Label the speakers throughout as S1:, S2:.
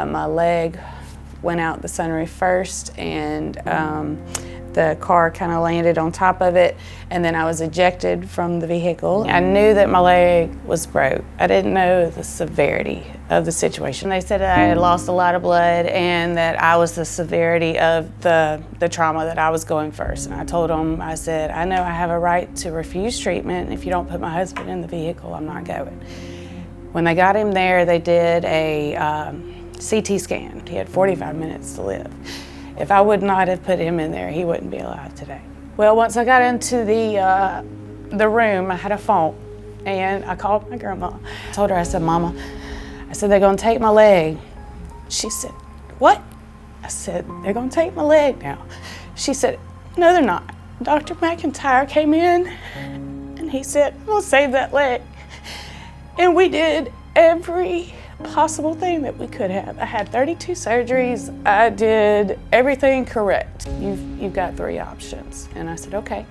S1: My leg went out the sunroof first, and the car kind of landed on top of it, and then I was ejected from the vehicle. I knew that my leg was broke. I didn't know the severity of the situation. They said that I had lost a lot of blood and that I was the severity of the trauma that I was going first. And I told them, I said, I know I have a right to refuse treatment. If you don't put my husband in the vehicle, I'm not going. When they got him there, they did a CT scan. He had 45 minutes to live. If I would not have put him in there, he wouldn't be alive today. Well, once I got into the room, I had a phone, and I called my grandma. I told her, I said, Mama, I said, they're gonna take my leg. She said, what? I said, they're gonna take my leg now. She said, no, they're not. Dr. McIntyre came in, and he said, I'm gonna save that leg. And we did every possible thing that we could have. I had 32 surgeries. I did everything correct. You've got 3 options. And I said, okay.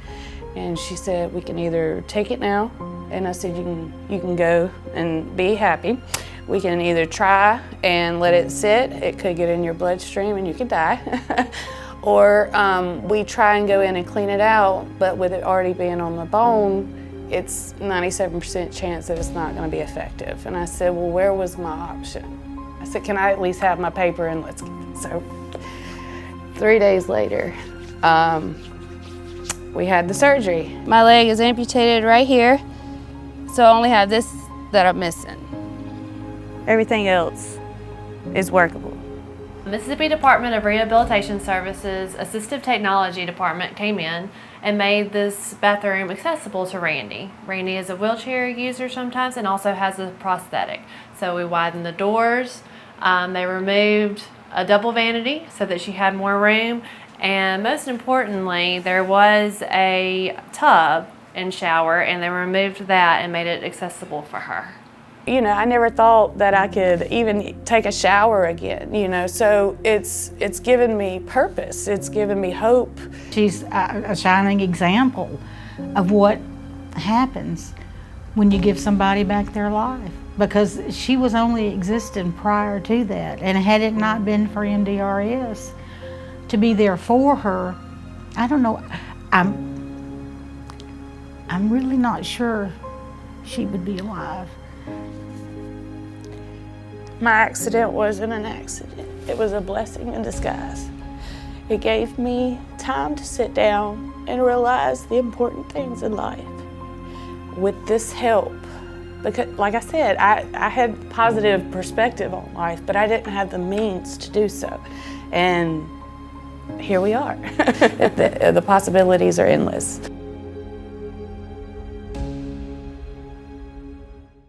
S1: And she said, we can either take it now, and I said, you can go and be happy. We can either try and let it sit. It could get in your bloodstream and you could die. Or we try and go in and clean it out, but with it already being on the bone, it's 97% chance that it's not going to be effective. And I said, well, where was my option? I said, can I at least have my paper and let's go. So 3 days later, we had the surgery. My leg is amputated right here, so I only have this that I'm missing. Everything else is workable.
S2: Mississippi Department of Rehabilitation Services Assistive Technology Department came in and made this bathroom accessible to Randy. Randy is a wheelchair user sometimes and also has a prosthetic. So we widened the doors. They removed a double vanity so that she had more room. And most importantly, there was a tub and shower, and they removed that and made it accessible for her.
S1: You know, I never thought that I could even take a shower again, you know, so it's given me purpose, it's given me hope.
S3: She's a shining example of what happens when you give somebody back their life, because she was only existing prior to that, and had it not been for MDRS to be there for her, I don't know, I'm really not sure she would be alive.
S1: My accident wasn't an accident. It was a blessing in disguise. It gave me time to sit down and realize the important things in life. With this help, because like I said, I had positive perspective on life, but I didn't have the means to do so. And here we are. The possibilities are endless.